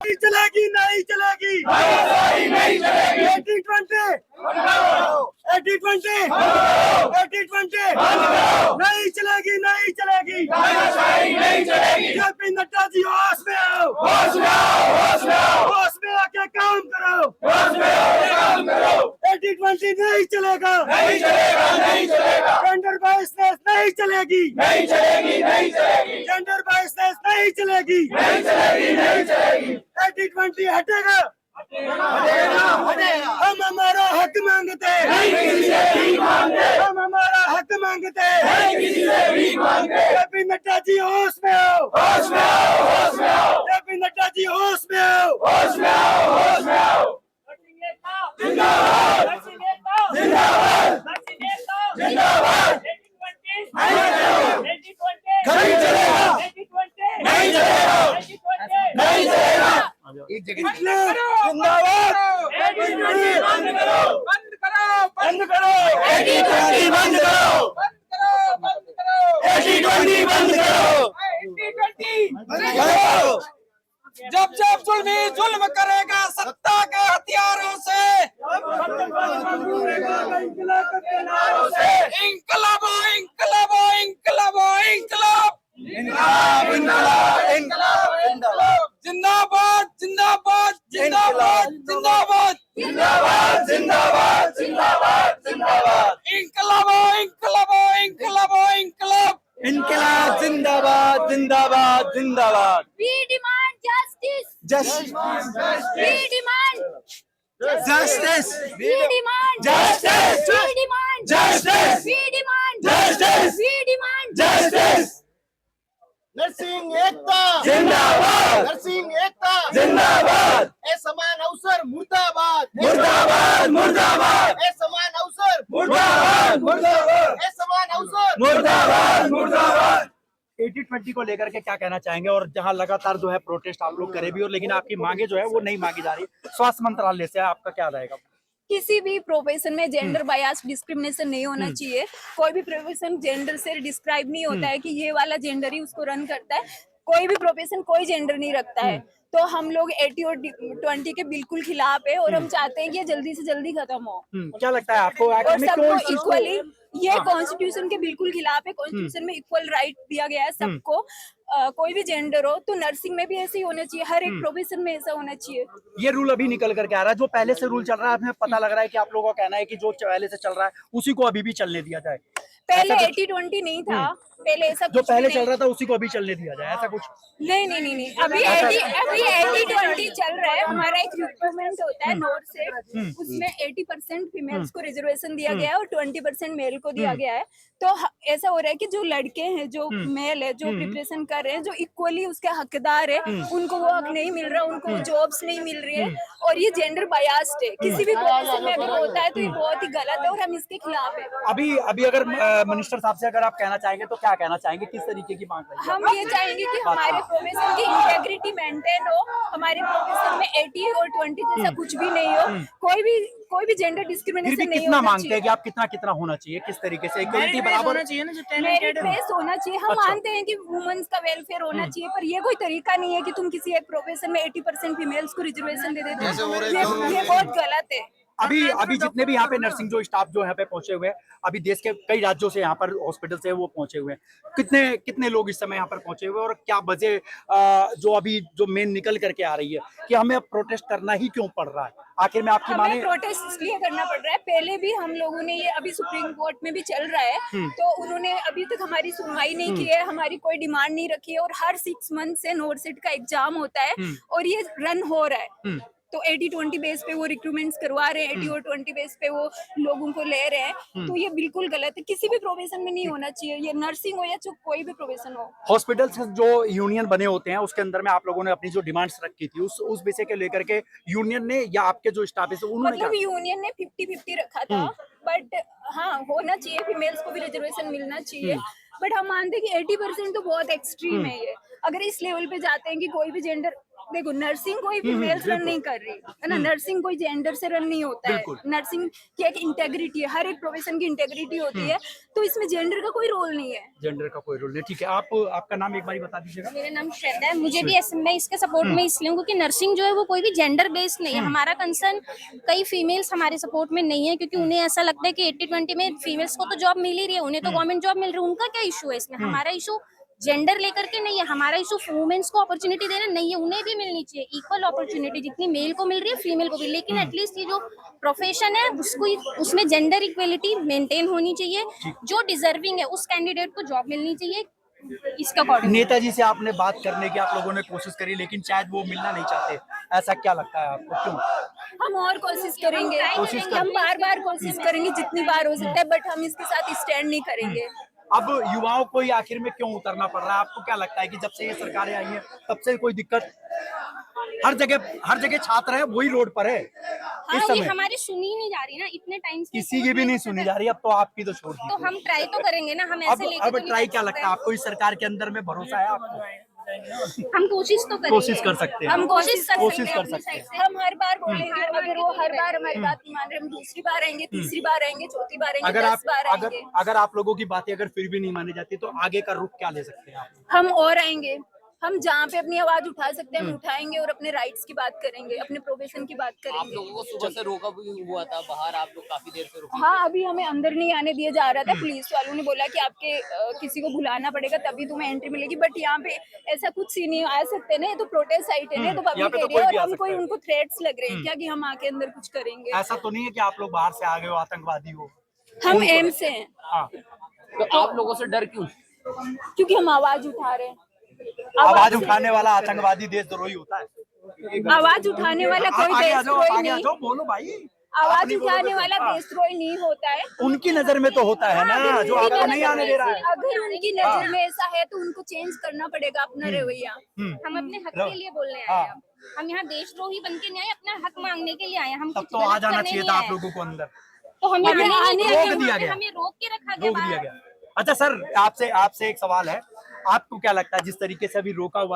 नहीं चलेगी, नहीं चलेगी, नहीं चलेगी 80-20, 80-20, 80-20, नहीं चलेगी, नहीं चलेगी, नहीं चलेगी जेपी नड्डा जी होश में आओ, होश में आओ होश में आओ होश में आके काम करो, होश में आओ काम करो 80-20 नहीं चलेगा, नहीं चलेगा नहीं चलेगा जेंडर बायसनेस नहीं चलेगी, नहीं चलेगी नहीं चलेगी जेंडर बायसनेस नहीं चलेगी, नहीं चलेगी नहीं चलेगी 80-20 हटेगा, हम हमारा हक मांगते हैं, नहीं किसी से भीख मांगते हम हमारा हक मांगते हैं, नहीं किसी से भीख मांगते जेपी नड्डा जी होश में आओ, होश में आओ होश में आओ जेपी नड्डा जी होश में आओ, होश में आओ होश में आओ जिंदाबाद जिंदाबाद जिंदाबाद नहीं चलेगा नहीं चलेगा नहीं चलेगा जिंदाबाद, बंद करो बंद करो बंद करो, 80-20 बंद करो बंद करो 80-20 बंद करो 80-20 जब जब जुल्म करेगा सत्ता के हथियारों से इंकलाबो इंकलाबो इंकलाबो इंकलाब इनकलाब इनकलाब इनकलाब जिंदाबाद जिंदाबाद जिंदाबाद जिंदाबाद जिंदाबाद जिंदाबाद जिंदाबाद जिंदाबाद इंकलाबो इंकलाबो इंकलाबो इंकलाब इनकलाब जिंदाबाद जिंदाबाद जिंदाबाद, We demand justice. We demand justice, We demand Justice. We demand Justice. We demand Justice. We demand justice Narsingh एकता जिंदाबाद नरसिंह एकता जिंदाबाद ए समान अवसर मुर्दाबाद मुर्दाबाद मुर्दाबाद ए समान अवसर मुर्दाबाद मुर्दाबाद ए समान अवसर मुर्दाबाद मुर्दाबाद 80-20 को लेकर के क्या कहना चाहेंगे? और जहां लगातार जो है प्रोटेस्ट आप लोग करे भी और लेकिन आपकी मांगे जो है वो नहीं मांगी जा रही, स्वास्थ्य मंत्रालय से आपका क्या रहेगा? किसी भी प्रोफेशन में जेंडर बायस डिस्क्रिमिनेशन नहीं होना चाहिए। कोई भी प्रोफेशन जेंडर से डिस्क्राइब नहीं होता है कि ये वाला जेंडर ही उसको रन करता है। कोई भी प्रोफेशन कोई जेंडर नहीं रखता है। तो हम लोग 80 और 20 के बिल्कुल खिलाफ है और हम चाहते हैं कि ये जल्दी से जल्दी खत्म हो क्या लगता है आपको? और आखिर में क्यों सबको इस चीज को- इक्वली, ये कॉन्स्टिट्यूशन के बिल्कुल खिलाफ है। कॉन्स्टिट्यूशन में इक्वल राइट दिया गया है सबको। कोई भी जेंडर हो तो नर्सिंग में भी ऐसे ही होना चाहिए, हर एक प्रोफेशन में ऐसा होना चाहिए। ये रूल अभी निकल करके आ रहा है, जो पहले से रूल चल रहा है, हमें पता लग रहा है कि आप लोगों का कहना है कि जो पहले से चल रहा है उसी को अभी भी चलने दिया जाए। पहले ऐसा कुछ- 80-20 नहीं था, पहले ऐसा जो कुछ भी पहले नहीं। चल रहा था उसी को अभी चलने दिया जाए, ऐसा कुछ? नहीं नहीं नहीं नहीं, अभी 80-20 चल रहा है। हमारा एक रिक्रूटमेंट होता है नोट से, उसमें 80% फीमेल्स को रिजर्वेशन दिया गया है और 20% मेल को दिया गया है। तो ऐसा हो रहा है कि जो लड़के हैं, जो मेल है, जो प्रिपरेशन कर रहे हैं, जो इक्वली उसके हकदार है, उनको वो हक नहीं मिल रहा, उनको जॉब्स नहीं मिल रही है। और ये जेंडर बायस्ड है, किसी भी प्रोफेशन में अगर होता है तो ये बहुत ही गलत है और हम इसके खिलाफ है। अभी अगर मिनिस्टर साहब से अगर आप कहना चाहेंगे तो क्या कहना चाहेंगे? किस तरीके की मांग रही है? हम ये चाहेंगे कि हमारे प्रोफेशन की इंटेग्रिटी मेंटेन हो, हमारे प्रोफेशन में 80 और 20 जैसा कुछ भी नहीं हो, कोई भी जेंडर फिर डिस्क्रिमिनेशन भी नहीं कितना होना मांगते हैं चाहिए। कि आप कितना होना चाहिए, किस तरीके से इक्वलिटी बराबर? मेरिट बेस होना चाहिए। हम अच्छा। मानते हैं कि वुमेन्स का वेलफेयर होना चाहिए, पर ये कोई तरीका नहीं है कि तुम किसी एक प्रोफेशन में 80% फीमेल्स को रिजर्वेशन दे देते हो। ये बहुत गलत है। अभी जितने भी यहाँ पे नर्सिंग जो स्टाफ जो यहाँ पे पहुंचे हुए हैं, अभी देश के कई राज्यों से यहाँ पर हॉस्पिटल से वो पहुंचे हुए हैं, कितने लोग इस समय यहाँ पर पहुंचे हुए हैं और क्या वजह जो अभी जो मेन निकल करके आ रही है कि हमें प्रोटेस्ट करना ही क्यों पड़ रहा है? आखिर में आपकी माने हमें प्रोटेस्ट इसलिए करना पड़ रहा है, पहले भी हम लोगों ने ये अभी सुप्रीम कोर्ट में भी चल रहा है, तो उन्होंने अभी तक हमारी सुनवाई नहीं की है, हमारी कोई डिमांड नहीं रखी है। और हर 6 मंथ से नोरसेट का एग्जाम होता है और ये रन हो रहा है। तो 80-20 बेस पे वो रिक्रूटमेंट्स करवा रहे हैं, 80 और 20 बेस पे वो लोगों को ले रहे हैं। तो ये बिल्कुल गलत है, किसी भी प्रोफेशन में नहीं होना चाहिए, ये नर्सिंग हो या कोई भी प्रोफेशन हो। हॉस्पिटल्स जो यूनियन बने होते हैं उसके अंदर में आप लोगों ने अपनी जो डिमांड्स रखी थी उस विषय के लेकर के यूनियन ने या आपके जो स्टाफ है उन्होंने मतलब क्या? यूनियन ने 50-50 रखा था, बट हाँ होना चाहिए, फीमेल्स को भी रिजर्वेशन मिलना चाहिए। बट हम मानते हैं कि 80% तो बहुत एक्सट्रीम है ये। अगर इस लेवल पे जाते हैं कि कोई भी जेंडर देखो नर्सिंग कोई फीमेल्स रन नहीं कर रही है ना, नर्सिंग कोई जेंडर से रन नहीं होता है, बिल्कुल। नर्सिंग की एक इंटेग्रिटी है, हर एक प्रोफेशन की इंटेग्रिटी होती है, तो इसमें जेंडर का कोई रोल नहीं है। जेंडर का कोई रोल नहीं, ठीक है। आप आपका नाम एक बार बता दीजिएगा। मेरा नाम श्वेता है। मुझे भी मैं इसके सपोर्ट में इसलिए हूँ क्योंकि नर्सिंग जो है वो कोई भी जेंडर बेस्ड नहीं है। हमारा कंसर्न कई फीमेल्स हमारे सपोर्ट में नहीं है क्योंकि उन्हें ऐसा लगता है कि 80-20 में फीमेल्स को तो जॉब मिल ही रही है, उन्हें तो गवर्नमेंट जॉब मिल रही है, उनका क्या इशू है इसमें। हमारा इशू जेंडर लेकर के नहीं है, हमारा इशू वुमेन्स को अपॉर्चुनिटी देना नहीं है, उन्हें भी मिलनी चाहिए इक्वल अपॉर्चुनिटी, जितनी मेल को मिल रही है फीमेल को भी। लेकिन एटलीस्ट ये जो प्रोफेशन है उसको उसमें जेंडर इक्वलिटी मेंटेन होनी चाहिए, जो डिजर्विंग है उस कैंडिडेट को जॉब मिलनी चाहिए इसका अकॉर्डिंग। नेताजी से आपने बात करने की आप लोगों ने कोशिश करी लेकिन शायद वो मिलना नहीं चाहते, ऐसा क्या लगता है आपको, क्यों? हम और कोशिश करेंगे, हम बार बार कोशिश करेंगे जितनी बार हो सकता है, बट हम इसके साथ स्टैंड नहीं करेंगे। अब युवाओं को ही आखिर में क्यों उतरना पड़ रहा है? आपको क्या लगता है कि जब से ये सरकारें आई हैं तब से कोई दिक्कत? हर जगह छात्र है, वही रोड पर है इस हाँ, ये समय। हमारी सुनी नहीं जा रही ना इतने टाइम से, किसी की भी नहीं सुनी जा रही, अब तो आपकी तो छोड़ दी। तो हम ट्राई तो करेंगे ना, हम ऐसे लेके अब तो नहीं ट्राई बैठ क्या सकते। लगता है आपको, इस सरकार के अंदर में भरोसा है आपको? हम कोशिश तो करेंगे, कोशिश कर सकते हैं, हम कोशिश कर कोशिश सकते कर हैं अपनी सकते हैं। साइड से। हम हर बार बोलेंगे, अगर वो हर बार हमारी बात नहीं मान रहे, हम दूसरी बार आएंगे, तीसरी बार आएंगे, चौथी बार आएंगे, 10 बार आएंगे। अगर आप लोगों की बातें अगर फिर भी नहीं मानी जाती तो आगे का रुख क्या ले सकते हैं आप? हम और आएंगे, हम जहाँ पे अपनी आवाज उठा सकते हैं हम उठाएंगे और अपने राइट्स की बात करेंगे, अपने प्रोफेशन की बात आप करेंगे। लोगों को सुबह से रोका भी हुआ था बाहर, आप लोग काफी देर से रुके। हाँ, अभी हमें अंदर नहीं आने दिया जा रहा था, पुलिस वालों ने बोला कि आपके किसी को बुलाना पड़ेगा तभी तुम्हें एंट्री मिलेगी, बट यहाँ पे ऐसा कुछ सीन नहीं आ सकते ना, ये तो प्रोटेस्ट साइट है ना, ये तो यहाँ पे पब्लिक तो एरिया कोई है भी आ और हम सकता कोई है। उनको थ्रेट्स लग रहे हैं क्या कि हम आके अंदर कुछ करेंगे। ऐसा तो नहीं है कि आप लोग बाहर से आ गए हो, आतंकवादी हो? हम एम से हैं हाँ, तो आप लोगों से डर क्यों? क्योंकि हम आवाज उठा रहे हैं। आवाज उठाने वाला आतंकवादी देशद्रोही होता है। आवाज उठाने वाला आप कोई आगे आ जाओ, देशद्रोही आगे आ नहीं, जाओ, बोलो भाई। आवाज आप नहीं उठाने बोलोगे तो- वाला हाँ। देशद्रोही नहीं होता है। उनकी नजर में तो होता है ना, जो उनकी आपको नहीं नजर आने में- दे रहा है। अगर उनकी नजर में ऐसा है तो उनको चेंज करना पड़ेगा अपना रवैया। हम अपने हक के लिए बोलने आए हैं। हम यहाँ देशद्रोही बन के नहीं आए, अपना हक मांगने के लिए आए हैं। हम तब कुछ तो आ गलत जाना करने चाहिए नहीं था आए आप लोगों को अंदर, तो हमें हमें आने आने नहीं रोक दिया गया। हमें रोक के रखा गया रोक दिया बाहर। गया। अच्छा सर, आपसे एक सवाल है, आपको क्या लगता है जिस तरीके से अभी रोका हुआ